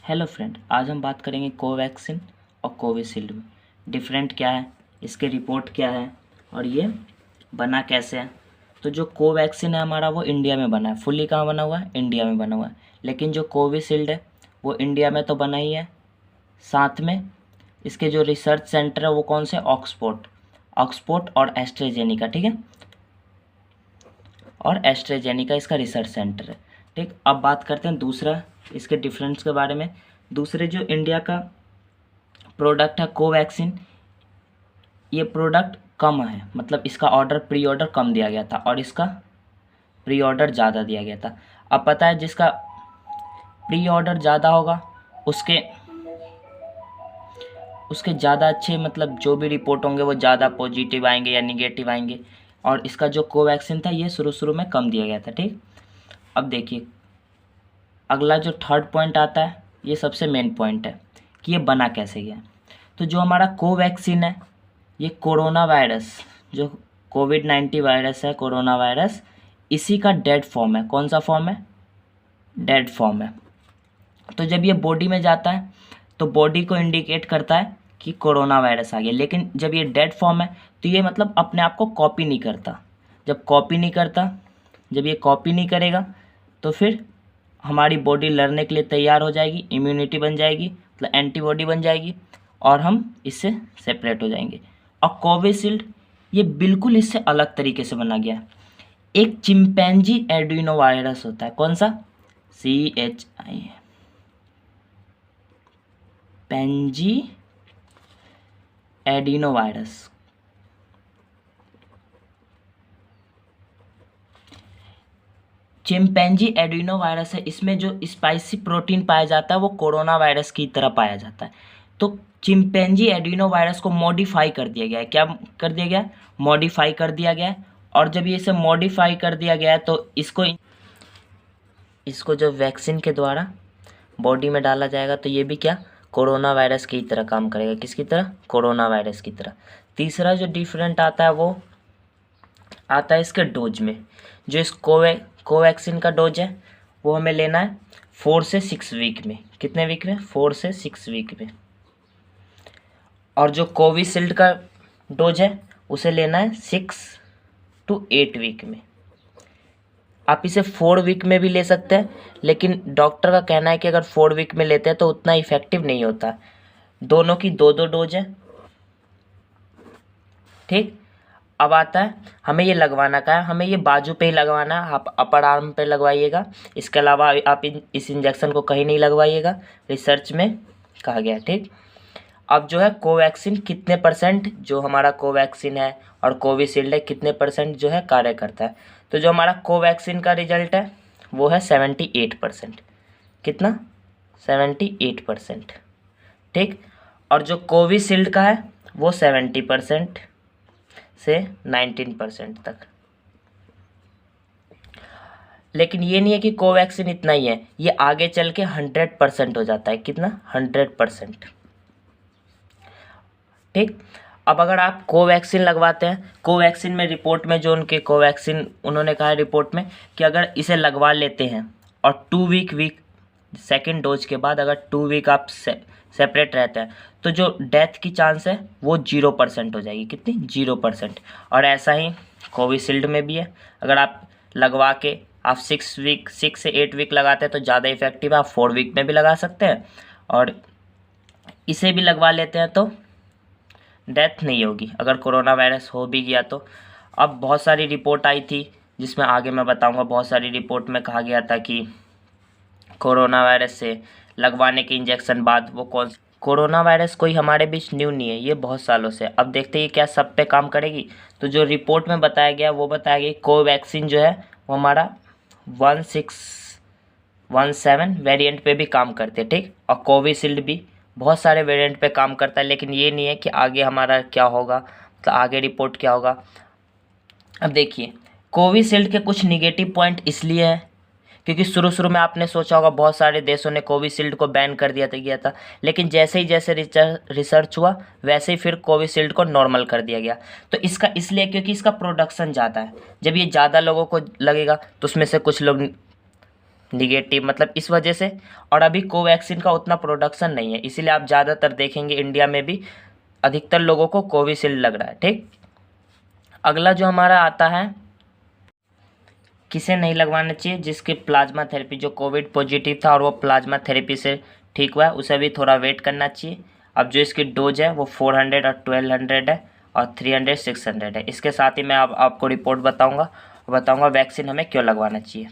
Hello friend, आज हम बात करेंगे कोवैक्सीन और कोविशील्ड में डिफरेंट क्या है, इसके रिपोर्ट क्या है और ये बना कैसे है। तो जो कोवैक्सीन है हमारा वो इंडिया में बना है। फुल्ली कहाँ बना हुआ है? इंडिया में बना हुआ है। लेकिन जो कोविशील्ड है वो इंडिया में तो बना ही है, साथ में इसके जो रिसर्च सेंटर है वो कौन से? ऑक्सफोर्ड और एस्ट्राजेनेका, ठीक है, और एस्ट्राजेनेका इसका रिसर्च सेंटर है। ठीक, अब बात करते हैं दूसरा इसके डिफरेंस के बारे में। दूसरे जो इंडिया का प्रोडक्ट है कोवैक्सीन, ये प्रोडक्ट कम है, मतलब इसका ऑर्डर प्री ऑर्डर कम दिया गया था और इसका प्री ऑर्डर ज़्यादा दिया गया था। अब पता है जिसका प्री ऑर्डर ज़्यादा होगा उसके उसके ज़्यादा अच्छे, मतलब जो भी रिपोर्ट होंगे वो ज़्यादा पॉजिटिव आएंगे या निगेटिव आएंगे। और इसका जो कोवैक्सीन था ये शुरू में कम दिया गया था। ठीक, अब देखिए अगला जो थर्ड पॉइंट आता है, ये सबसे मेन पॉइंट है कि ये बना कैसे गया। तो जो हमारा कोवैक्सीन है ये कोरोना वायरस, जो कोविड-19 वायरस है, कोरोना वायरस, इसी का डेड फॉर्म है। कौन सा फॉर्म है? डेड फॉर्म है। तो जब ये बॉडी में जाता है तो बॉडी को इंडिकेट करता है कि कोरोना वायरस आ गया। लेकिन जब ये डेड फॉर्म है तो ये मतलब अपने आप को कॉपी नहीं करता। जब ये कॉपी नहीं करेगा तो फिर हमारी बॉडी लड़ने के लिए तैयार हो जाएगी, इम्यूनिटी बन जाएगी, मतलब एंटीबॉडी बन जाएगी और हम इससे सेपरेट हो जाएंगे। और कोविशील्ड ये बिल्कुल इससे अलग तरीके से बना गया है। एक चिंपैंजी एडिनो वायरस होता है। कौन सा? CHI, पैंजी adeno virus. Chimpanzee adeno virus है। इसमें जो स्पाइसी प्रोटीन पाया जाता है वो कोरोना वायरस की तरह पाया जाता है। तो चिंपैंजी एडिनो वायरस को मॉडिफाई कर दिया गया है। क्या कर दिया गया? मॉडिफाई कर दिया गया है। और जब ये इसे मॉडिफाई कर दिया गया है तो इसको जो वैक्सीन के द्वारा बॉडी में डाला जाएगा तो ये भी क्या? कोरोना वायरस की तरह काम करेगा। किसकी तरह? कोरोना वायरस की तरह। तीसरा जो डिफरेंट आता है वो आता है इसके डोज में। जो इस कोवैक्सीन का डोज है वो हमें लेना है 4 से 6 वीक में। कितने वीक में? 4 से 6 वीक में। और जो कोविशील्ड का डोज है उसे लेना है 6 to 8 वीक में। आप इसे 4 वीक में भी ले सकते हैं, लेकिन डॉक्टर का कहना है कि अगर 4 वीक में लेते हैं तो उतना इफेक्टिव नहीं होता। दोनों की 2-2 डोज है। ठीक, अब आता है हमें ये लगवाना का है। हमें ये बाजू पे ही लगवाना है। आप अपर आर्म पे लगवाइएगा। इसके अलावा आप इस इंजेक्शन को कहीं नहीं लगवाइएगा, रिसर्च में कहा गया है। ठीक, अब जो है कोवैक्सीन कितने परसेंट, जो हमारा कोवैक्सीन है और कोविशील्ड है, कितने परसेंट जो है कार्य करता है। तो जो हमारा कोवैक्सीन का रिजल्ट है वो है 78%। कितना? 78%। ठीक, और जो कोविशील्ड का है वो 70% से 19% तक। लेकिन ये नहीं है कि कोवैक्सीन इतना ही है, ये आगे चल के 100% हो जाता है। कितना? 100%। ठीक, अब अगर आप कोवैक्सीन लगवाते हैं, कोवैक्सीन में रिपोर्ट में जो उनके कोवैक्सीन उन्होंने कहा है रिपोर्ट में कि अगर इसे लगवा लेते हैं और 2 वीक सेकेंड डोज के बाद अगर 2 वीक आप सेपरेट रहते हैं तो जो डेथ की चांस है वो 0% हो जाएगी। कितनी? 0%। और ऐसा ही कोविशील्ड में भी है। अगर आप लगवा के आप 6 से 8 वीक लगाते हैं तो ज़्यादा इफेक्टिव है। आप 4 वीक में भी लगा सकते हैं और इसे भी लगवा लेते हैं तो डेथ नहीं होगी अगर कोरोना वायरस हो भी गया तो। अब बहुत सारी रिपोर्ट आई थी जिसमें आगे मैं बताऊंगा। बहुत सारी रिपोर्ट में कहा गया था कि कोरोना वायरस से लगवाने के इंजेक्शन बाद वो कोरोना वायरस कोई हमारे बीच न्यू नहीं है, ये बहुत सालों से। अब देखते हैं क्या सब पे काम करेगी। तो जो रिपोर्ट में बताया गया वो बताया गया कोवैक्सीन जो है वो हमारा 1617 वेरिएंट पे भी काम करते हैं। ठीक, और कोविशील्ड भी बहुत सारे वेरिएंट पे काम करता है। लेकिन ये नहीं है कि आगे हमारा क्या होगा, मतलब आगे रिपोर्ट क्या होगा। अब देखिए कोविशील्ड के कुछ निगेटिव पॉइंट इसलिए है क्योंकि शुरू में आपने सोचा होगा बहुत सारे देशों ने कोविशील्ड को बैन कर दिया था, लेकिन जैसे रिसर्च हुआ वैसे ही फिर कोविशील्ड को नॉर्मल कर दिया गया। तो इसका इसलिए क्योंकि इसका प्रोडक्शन ज़्यादा है। जब ये ज़्यादा लोगों को लगेगा तो उसमें से कुछ लोग निगेटिव, मतलब इस वजह से। और अभी कोवैक्सीन का उतना प्रोडक्शन नहीं है, इसीलिए आप ज़्यादातर देखेंगे इंडिया में भी अधिकतर लोगों को कोविशील्ड लग रहा है। ठीक, अगला जो हमारा आता है, किसे नहीं लगवाना चाहिए, जिसकी प्लाज्मा थेरेपी, जो कोविड पॉजिटिव था और वो प्लाज्मा थेरेपी से ठीक हुआ है, उसे भी थोड़ा वेट करना चाहिए। अब जो इसकी डोज है वो 400 और 1200 है और 300 600 है। इसके साथ ही मैं आपको रिपोर्ट बताऊंगा वैक्सीन हमें क्यों लगवाना चाहिए।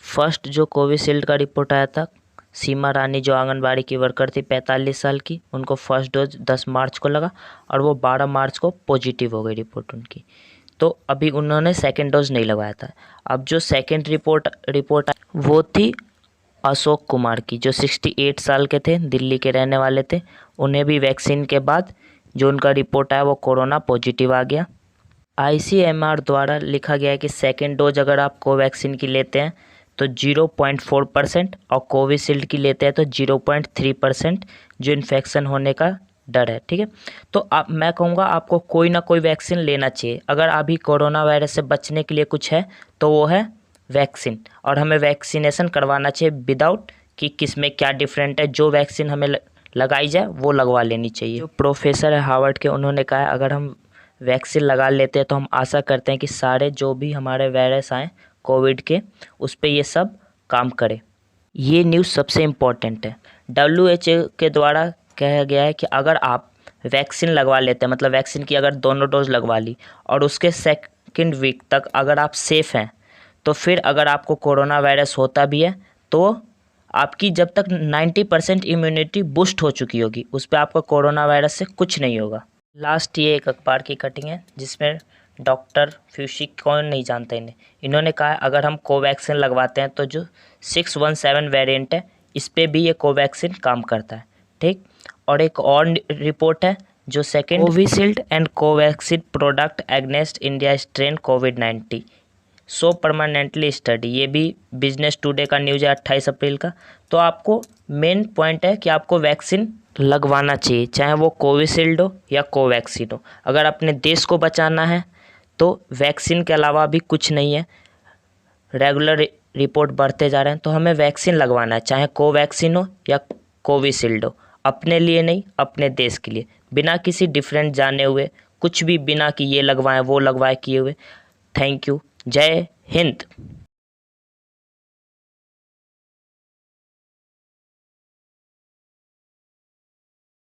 फर्स्ट जो कोविशील्ड का रिपोर्ट आया था, सीमा रानी जो आंगनबाड़ी की वर्कर थी 45 साल की, उनको फर्स्ट डोज 10 मार्च को लगा और वो 12 मार्च को पॉजिटिव हो गई रिपोर्ट उनकी। तो अभी उन्होंने सेकेंड डोज नहीं लगवाया था। अब जो सेकेंड रिपोर्ट वो थी अशोक कुमार की, जो 68 साल के थे, दिल्ली के रहने वाले थे। उन्हें भी वैक्सीन के बाद जो उनका रिपोर्ट आया वो कोरोना पॉजिटिव आ गया। ICMR द्वारा लिखा गया है कि सेकेंड डोज अगर आप कोवैक्सीन की लेते हैं तो 0.4% और कोविशील्ड की लेते हैं तो 0.3% जो इन्फेक्शन होने का डर है। ठीक है, तो मैं कहूँगा आपको कोई ना कोई वैक्सीन लेना चाहिए। अगर अभी कोरोना वायरस से बचने के लिए कुछ है तो वो है वैक्सीन, और हमें वैक्सीनेशन करवाना चाहिए विदाउट कि किस में क्या डिफरेंट है। जो वैक्सीन हमें लगाई जाए वो लगवा लेनी चाहिए। जो प्रोफेसर है हार्वर्ड के, उन्होंने कहा है अगर हम वैक्सीन लगा लेते हैं तो हम आशा करते हैं कि सारे जो भी हमारे वायरस आए कोविड के, उस पर ये सब काम करे। ये न्यूज़ सबसे इम्पॉर्टेंट है। WHO के द्वारा कहा गया है कि अगर आप वैक्सीन लगवा लेते हैं, मतलब वैक्सीन की अगर दोनों डोज लगवा ली और उसके सेकंड वीक तक अगर आप सेफ़ हैं, तो फिर अगर आपको कोरोना वायरस होता भी है तो आपकी जब तक 90% इम्यूनिटी बूस्ट हो चुकी होगी, उस पर आपका कोरोना वायरस से कुछ नहीं होगा। लास्ट ये एक अखबार की कटिंग है जिसमें डॉक्टर फ्यूसी, कौन नहीं जानते इन्हें, इन्होंने कहा अगर हम कोवैक्सीन लगवाते हैं तो जो 617 वेरिएंट है इस पर भी ये कोवैक्सीन काम करता है। ठीक, और एक और रिपोर्ट है जो second Covishield and Covaxin product against India strain covid so permanently study, ये भी बिजनेस टुडे का न्यूज़ है 28 अप्रैल का। तो आपको मेन पॉइंट है कि आपको वैक्सीन लगवाना चाहिए, चाहे वो कोविशील्ड हो या कोवैक्सीन हो। अगर अपने देश को बचाना है तो वैक्सीन के अलावा भी कुछ नहीं है। रेगुलर रिपोर्ट बढ़ते जा रहे हैं तो हमें वैक्सीन लगवाना है, चाहे कोवैक्सीन हो या कोविशील्ड हो। अपने लिए नहीं, अपने देश के लिए, बिना किसी डिफरेंट जाने हुए, कुछ भी बिना कि ये लगवाएं वो लगवाएं किए हुए। Thank you. जय हिंद।